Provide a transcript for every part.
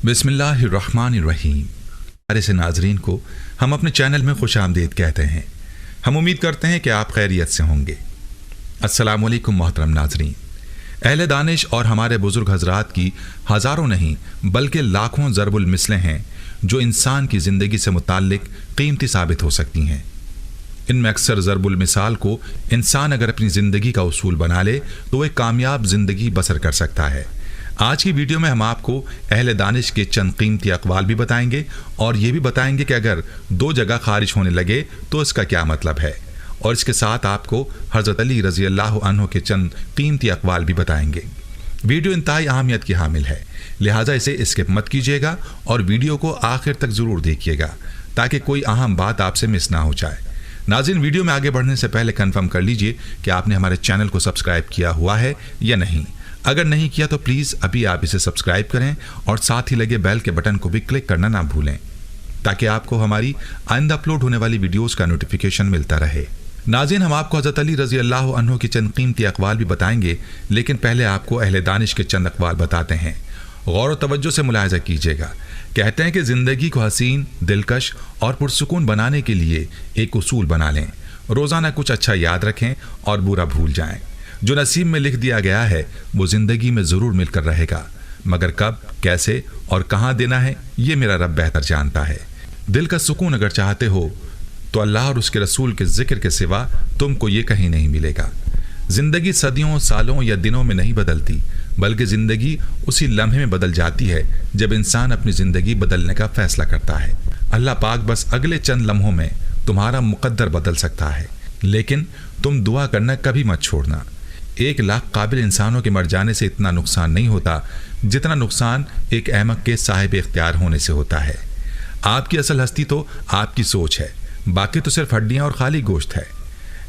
बिस्मिल्लाहिर्रहमानिर्रहीम। प्यारे से नाजरीन को हम अपने चैनल में खुश आमदीद कहते हैं। हम उम्मीद करते हैं कि आप खैरियत से होंगे। अस्सलामु अलैकुम मोहतरम नाजरीन। अहले दानिश और हमारे बुजुर्ग हजरात की हज़ारों नहीं बल्कि लाखों ज़रबुल मिसलें हैं जो इंसान की ज़िंदगी से मुताल्लिक कीमती साबित हो सकती हैं। इनमें अक्सर ज़रबुल मिसाल को इंसान अगर अपनी ज़िंदगी का उसूल बना ले तो वह कामयाब ज़िंदगी बसर कर सकता है। आज की वीडियो में हम आपको अहले दानिश के चंद कीमती अक़वाल भी बताएंगे और ये भी बताएंगे कि अगर दो जगह खारिज होने लगे तो इसका क्या मतलब है, और इसके साथ आपको हज़रत अली रज़ी अल्लाह अन्हु के चंद कीमती अक़वाल भी बताएंगे। वीडियो इंतहाई अहमियत की हामिल है, लिहाजा इसे स्किप मत कीजिएगा और वीडियो को आखिर तक ज़रूर देखिएगा ताकि कोई अहम बात आपसे मिस ना हो जाए। नाज़रीन, वीडियो में आगे बढ़ने से पहले कन्फर्म कर लीजिए कि आपने हमारे चैनल को सब्सक्राइब किया हुआ है या नहीं। अगर नहीं किया तो प्लीज़ अभी आप इसे सब्सक्राइब करें और साथ ही लगे बेल के बटन को भी क्लिक करना ना भूलें ताकि आपको हमारी आइंदा अपलोड होने वाली वीडियोस का नोटिफिकेशन मिलता रहे। नाज़रीन, हम आपको हज़रत अली रज़ी अल्लाह अन्हु के चंद कीमती अक़वाल भी बताएंगे, लेकिन पहले आपको अहले दानिश के चंद अक़वाल बताते हैं। गौर व तवज्जो से मुलाहिज़ा कीजिएगा। कहते हैं कि ज़िंदगी को हसीन, दिलकश और पुरसुकून बनाने के लिए एक उसूल बना लें। रोज़ाना कुछ अच्छा याद रखें और बुरा भूल जाएं। जो नसीब में लिख दिया गया है वो ज़िंदगी में ज़रूर मिलकर रहेगा, मगर कब, कैसे और कहाँ देना है ये मेरा रब बेहतर जानता है। दिल का सुकून अगर चाहते हो तो अल्लाह और उसके रसूल के ज़िक्र के सिवा तुमको ये कहीं नहीं मिलेगा। ज़िंदगी सदियों, सालों या दिनों में नहीं बदलती, बल्कि ज़िंदगी उसी लम्हे में बदल जाती है जब इंसान अपनी ज़िंदगी बदलने का फ़ैसला करता है। अल्लाह पाक बस अगले चंद लम्हों में तुम्हारा मुक़द्दर बदल सकता है, लेकिन तुम दुआ करना कभी मत छोड़ना। 1 लाख काबिल इंसानों के मर जाने से इतना नुकसान नहीं होता जितना नुकसान एक अहमक के साहिब इख्तियार होने से होता है। आपकी असल हस्ती तो आपकी सोच है, बाकी तो सिर्फ हड्डियां और खाली गोश्त है।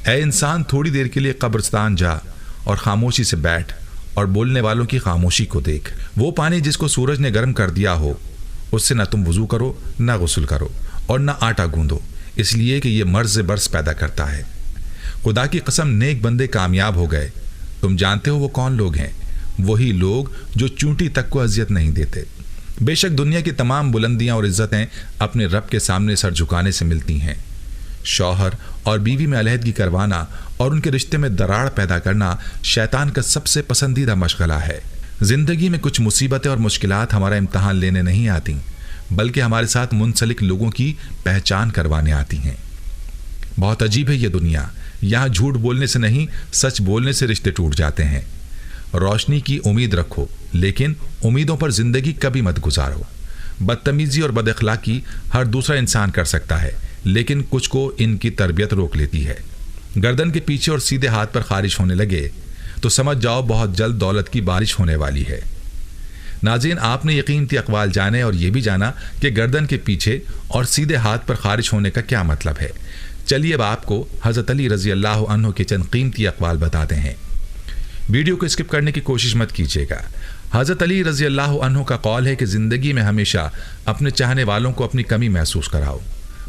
ऐ इंसान, थोड़ी देर के लिए कब्रिस्तान जा और खामोशी से बैठ और बोलने वालों की खामोशी को देख। वो पानी जिसको सूरज ने गर्म कर दिया हो उससे ना तुम वजू करो, ना गुस्ल करो और ना आटा गूंदो, इसलिए कि ये मर्ज बर्स पैदा करता है। खुदा की कसम, नेक बंदे कामयाब हो गए। तुम जानते हो वो कौन लोग हैं? वही लोग जो चूंटी तक को अजियत नहीं देते। बेशक दुनिया की तमाम बुलंदियां और इज्जतें अपने रब के सामने सर झुकाने से मिलती हैं। शौहर और बीवी में अलहदगी करवाना और उनके रिश्ते में दरार पैदा करना शैतान का सबसे पसंदीदा मशगला है। जिंदगी में कुछ मुसीबतें और मुश्किलात हमारा इम्तहान लेने नहीं आती, बल्कि हमारे साथ मुंसलिक लोगों की पहचान करवाने आती हैं। बहुत अजीब है ये दुनिया। यहाँ झूठ बोलने से नहीं, सच बोलने से रिश्ते टूट जाते हैं। रोशनी की उम्मीद रखो, लेकिन उम्मीदों पर जिंदगी कभी मत गुजारो। बदतमीजी और बदअखलाकी हर दूसरा इंसान कर सकता है, लेकिन कुछ को इनकी तरबियत रोक लेती है। गर्दन के पीछे और सीधे हाथ पर खारिश होने लगे तो समझ जाओ बहुत जल्द दौलत की बारिश होने वाली है। नाज़रीन, आपने ये कीमती अक़वाल जाने और ये भी जाना कि गर्दन के पीछे और सीधे हाथ पर खारिश होने का क्या मतलब है। चलिए अब आपको हज़रत अली रज़ी अल्लाह अन्हु के चंद कीमती अक़वाल बताते हैं। वीडियो को स्किप करने की कोशिश मत कीजिएगा। हज़रत अली रज़ी अल्लाह अन्हु का कौल है कि ज़िंदगी में हमेशा अपने चाहने वालों को अपनी कमी महसूस कराओ,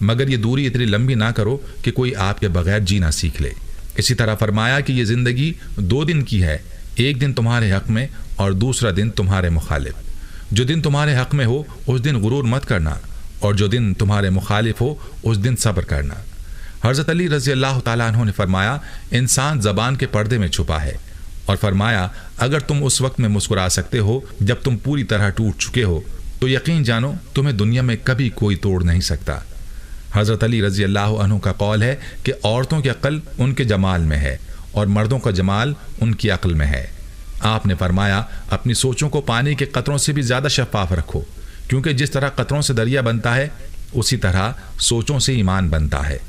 मगर ये दूरी इतनी लंबी ना करो कि कोई आपके बगैर जीना सीख ले। इसी तरह फरमाया कि ये ज़िंदगी 2 दिन की है, एक दिन तुम्हारे हक़ में और दूसरा दिन तुम्हारे मुखालिफ। जो दिन तुम्हारे हक़ में हो उस दिन गुरूर मत करना, और जो दिन तुम्हारे मुखालिफ हो उस दिन सब्र करना। हज़रत अली रज़ी अल्लाह ताला अन्हु ने फरमाया, इंसान ज़बान के पर्दे में छुपा है, और फरमाया अगर तुम उस वक्त में मुस्कुरा सकते हो जब तुम पूरी तरह टूट चुके हो तो यकीन जानो तुम्हें दुनिया में कभी कोई तोड़ नहीं सकता। हज़रत अली रज़ी अल्लाह अन्हु का कौल है कि औरतों की अक्ल उनके जमाल में है और मर्दों का जमाल उनकी अक्ल में है। आपने फरमाया अपनी सोचों को पानी के कतरों से भी ज़्यादा शफाफ रखो, क्योंकि जिस तरह कतरों से दरिया बनता है उसी तरह सोचों से ईमान बनता है।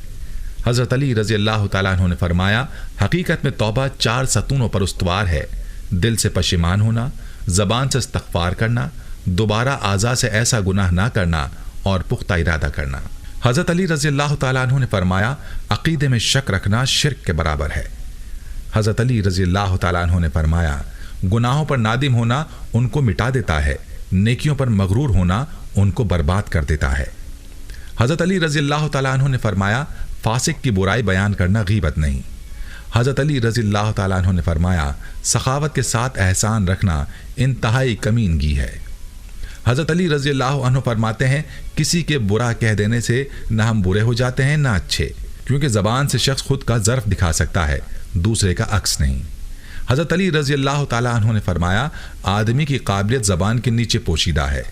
हज़रत अली रज़ी अल्लाह ताला अन्हु ने फरमाया, हकीकत में तौबा 4 सतूनों पर उस्तवार है। दिल से पशेमान होना, ज़बान से इस्तग़फ़ार करना, दोबारा आज़ा से ऐसा गुनाह ना करना और पुख्ता इरादा करना। हज़रत अली रज़ी अल्लाह ताला अन्हु ने फरमाया, अक़ीदे में शक रखना शिर्क के बराबर है। हज़रत अली रज़ी अल्लाह ताला अन्हु ने फरमाया, गुनाहों पर नादिम होना उनको मिटा देता है, नेकियों पर मगरूर होना उनको बर्बाद कर देता है। हज़रत अली रज़ी अल्लाह ताला अन्हु ने फरमाया, फासिक की बुराई बयान करना गीबत नहीं। हज़रत अली रज़ी अल्लाह ताला अन्हु ने फरमाया, सखावत के साथ एहसान रखना इंतहाई कमीनगी है। हज़रत अली रज़ी अल्लाह अन्हु फरमाते हैं, किसी के बुरा कह देने से ना हम बुरे हो जाते हैं ना अच्छे, क्योंकि ज़बान से शख्स खुद का ज़र्फ दिखा सकता है, दूसरे का अक्स नहीं। हज़रत अली रज़ी अल्लाह ताला अन्हु ने फरमाया, आदमी की काबिलियत ज़बान के नीचे पोशीदा है।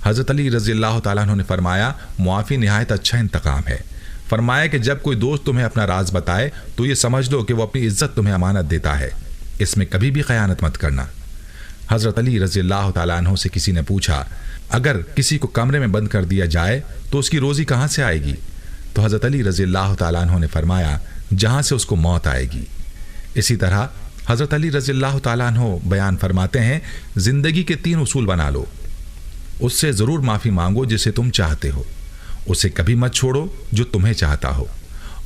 हज़रत अली रज़ी अल्लाह ताला अन्हु ने फरमाया, मुआफ़ी निहायत अच्छा इंतकाम है। फरमाया कि जब कोई दोस्त तुम्हें अपना राज बताए तो ये समझ लो कि वो अपनी इज्जत तुम्हें अमानत देता है, इसमें कभी भी खयानत मत करना। हज़रत अली रज़ी अल्लाह ताला अन्हु से किसी ने पूछा, अगर किसी को कमरे में बंद कर दिया जाए तो उसकी रोज़ी कहाँ से आएगी? तो हज़रत अली रज़ी अल्लाह ताला अन्हु ने फरमाया, जहाँ से उसको मौत आएगी। इसी तरह हज़रत अली रज़ी अल्लाह ताला अन्हु बयान फरमाते हैं, ज़िंदगी के 3 उसूल बना लो। उससे ज़रूर माफ़ी मांगो जिसे तुम चाहते हो, उसे कभी मत छोड़ो जो तुम्हें चाहता हो,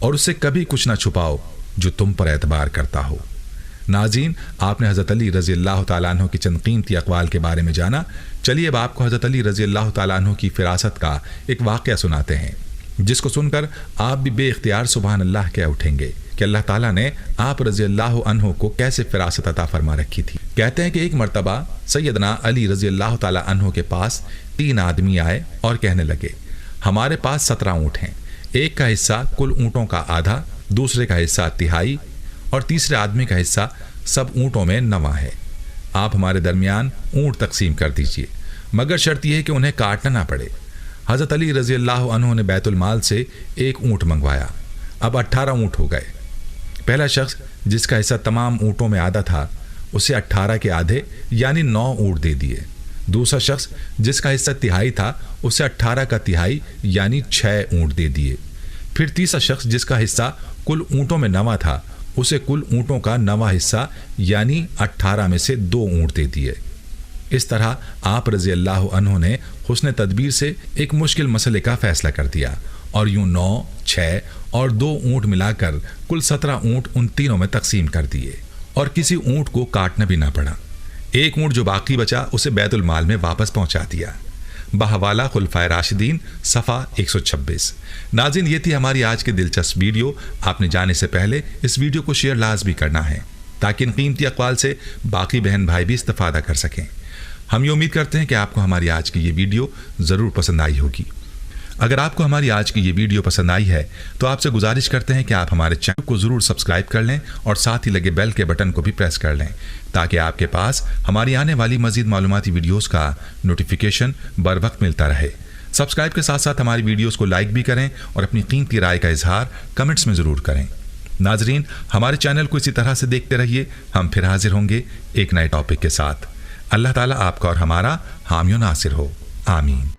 और उससे कभी कुछ ना छुपाओ जो तुम पर एतबार करता हो। नाज़रीन, आपने हज़रत अली रज़ी अल्लाह ताला अन्हु की चंद कीमती अक़वाल के बारे में जाना। चलिए अब आपको हज़रत अली रज़ी अल्लाह ताला अन्हु की फ़िरासत का एक वाक़या सुनाते हैं, जिसको सुनकर आप भी बेइख्तियार सुबहान अल्लाह कह उठेंगे कि अल्लाह ताला ने आप रज़ी अल्लाह अन्हु को कैसे फ़िरासत अता फरमा रखी थी। कहते हैं कि एक मरतबा सैयदना अली रज़ी अल्लाह ताला अन्हु के पास 3 आदमी आए और कहने लगे, हमारे पास 17 ऊँट हैं, एक का हिस्सा कुल ऊँटों का आधा, दूसरे का हिस्सा तिहाई और तीसरे आदमी का हिस्सा सब ऊँटों में 9वां है। आप हमारे दरमियान ऊँट तकसीम कर दीजिए, मगर शर्त यह है कि उन्हें काटना ना पड़े। हज़रत अली रज़ी अल्लाह अन्हु ने बैतुल माल से एक ऊँट मंगवाया। अब 18 ऊँट हो गए। पहला शख्स जिसका हिस्सा तमाम ऊँटों में आधा था, उसे 18 के आधे यानी 9 ऊँट दे दिए। दूसरा शख्स जिसका हिस्सा तिहाई था, उसे 18 का तिहाई यानी 6 ऊँट दे दिए। फिर तीसरा शख्स जिसका हिस्सा कुल ऊँटों में 9वां था, उसे कुल ऊँटों का 9वां हिस्सा यानी 18 में से 2 ऊँट दे दिए। इस तरह आप रज़ी अल्लाह अन्हु ने हुस्न तदबीर से एक मुश्किल मसले का फैसला कर दिया और यूं 9, 6 और 2 ऊँट मिलाकर कुल 17 ऊँट उन तीनों में तकसीम कर दिए और किसी ऊँट को काटना भी ना पड़ा। एक ऊँट जो बाकी बचा उसे बैतुल माल में वापस पहुंचा दिया। बहवाला खुलफाए राशिदीन सफ़ा 126। नाज़रीन, ये थी हमारी आज की दिलचस्प वीडियो। आपने जाने से पहले इस वीडियो को शेयर लाजमी करना है ताकि इन कीमती अक़वाल से बाकी बहन भाई भी इस्तिफ़ादा कर सकें। हम ये उम्मीद करते हैं कि आपको हमारी आज की ये वीडियो ज़रूर पसंद आई होगी। अगर आपको हमारी आज की ये वीडियो पसंद आई है तो आपसे गुजारिश करते हैं कि आप हमारे चैनल को ज़रूर सब्सक्राइब कर लें और साथ ही लगे बेल के बटन को भी प्रेस कर लें ताकि आपके पास हमारी आने वाली मज़ीद मालूमाती वीडियोस का नोटिफिकेशन बर वक्त मिलता रहे। सब्सक्राइब के साथ साथ हमारी वीडियोस को लाइक भी करें और अपनी कीमती राय का इजहार कमेंट्स में ज़रूर करें। नाजरीन, हमारे चैनल को इसी तरह से देखते रहिए। हम फिर हाजिर होंगे एक नए टॉपिक के साथ। अल्लाह ताला आपका और हमारा हामी नासिर हो। आमीन।